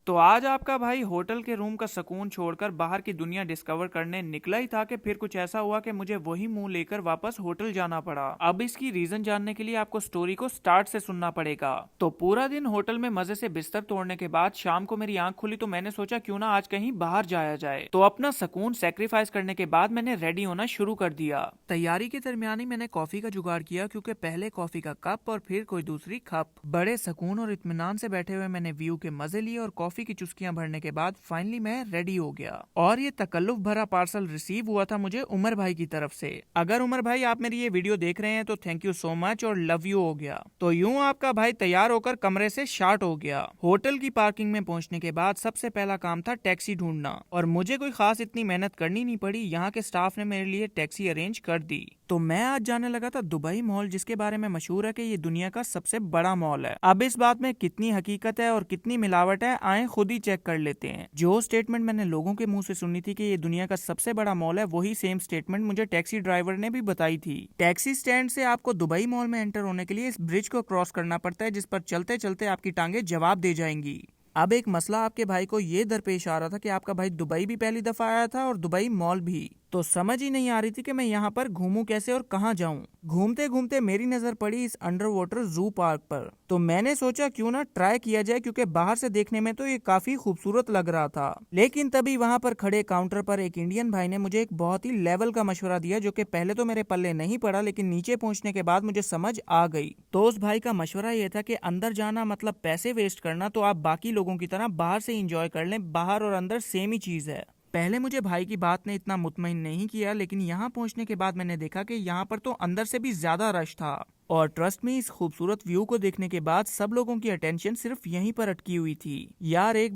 तो आज आपका भाई होटल के रूम का सुकून छोड़कर बाहर की दुनिया डिस्कवर करने निकला ही था कि फिर कुछ ऐसा हुआ कि मुझे वही मुंह लेकर वापस होटल जाना पड़ा। अब इसकी रीजन जानने के लिए आपको स्टोरी को स्टार्ट से सुनना पड़ेगा। तो पूरा दिन होटल में मजे से बिस्तर तोड़ने के बाद शाम को मेरी आंख खुली तो मैंने सोचा क्यों ना आज कहीं बाहर जाया जाए। तो अपना सुकून सेक्रीफाइस करने के बाद मैंने रेडी होना शुरू कर दिया। तैयारी के दरमियान ही मैंने कॉफी का जुगाड़ किया, क्योंकि पहले कॉफी का कप और फिर कोई दूसरी कप। बड़े सुकून और इत्मीनान से बैठे हुए मैंने व्यू के मजे लिए और कॉफी की चुस्कियां भरने के बाद फाइनली मैं रेडी हो गया। और ये तकल्लुफ भरा पार्सल रिसीव हुआ था मुझे उमर भाई की तरफ से। अगर उमर भाई आप मेरी ये वीडियो देख रहे हैं तो थैंक यू सो मच और लव यू हो गया। तो यूं आपका भाई तैयार होकर कमरे से शार्ट हो गया। होटल की पार्किंग में पहुंचने के बाद सबसे पहला काम था टैक्सी ढूंढना, और मुझे कोई खास इतनी मेहनत करनी नहीं पड़ी। यहाँ के स्टाफ ने मेरे लिए टैक्सी अरेंज कर दी। तो मैं आज जाने लगा था दुबई मॉल, जिसके बारे में मशहूर है कि ये दुनिया का सबसे बड़ा मॉल है। अब इस बात में कितनी हकीकत है और कितनी मिलावट है, आए खुद ही चेक कर लेते हैं। जो स्टेटमेंट मैंने लोगों के मुंह से सुनी थी कि ये दुनिया का सबसे बड़ा मॉल है, वही सेम स्टेटमेंट मुझे टैक्सी ड्राइवर ने भी बताई थी। टैक्सी स्टैंड से आपको दुबई मॉल में एंटर होने के लिए इस ब्रिज को क्रॉस करना पड़ता है, जिस पर चलते चलते आपकी टांगे जवाब दे जाएंगी। अब एक मसला आपके भाई को ये दरपेश आ रहा था कि आपका भाई दुबई भी पहली दफा आया था और दुबई मॉल भी, तो समझ ही नहीं आ रही थी कि मैं यहाँ पर घूमूं कैसे और कहाँ जाऊं। घूमते घूमते मेरी नजर पड़ी इस अंडर वाटर जू पार्क पर। तो मैंने सोचा क्यों ना ट्राई किया जाए, क्योंकि बाहर से देखने में तो ये काफी खूबसूरत लग रहा था। लेकिन तभी वहां पर खड़े काउंटर पर एक इंडियन भाई ने मुझे एक बहुत ही लेवल का मशवरा दिया, जो कि पहले तो मेरे पल्ले नहीं पड़ा, लेकिन नीचे पहुंचने के बाद मुझे समझ आ गई। तो उस भाई का मशवरा ये था कि अंदर जाना मतलब पैसे वेस्ट करना, तो आप बाकी लोगों की तरह बाहर से एंजॉय कर लें, बाहर और अंदर सेम ही चीज है। पहले मुझे भाई की बात ने इतना मुतमईन नहीं किया, लेकिन यहाँ पहुंचने के बाद मैंने देखा कि यहाँ पर तो अंदर से भी ज्यादा रश था। और ट्रस्ट में इस खूबसूरत व्यू को देखने के बाद सब लोगों की अटेंशन सिर्फ यहीं पर अटकी हुई थी। यार एक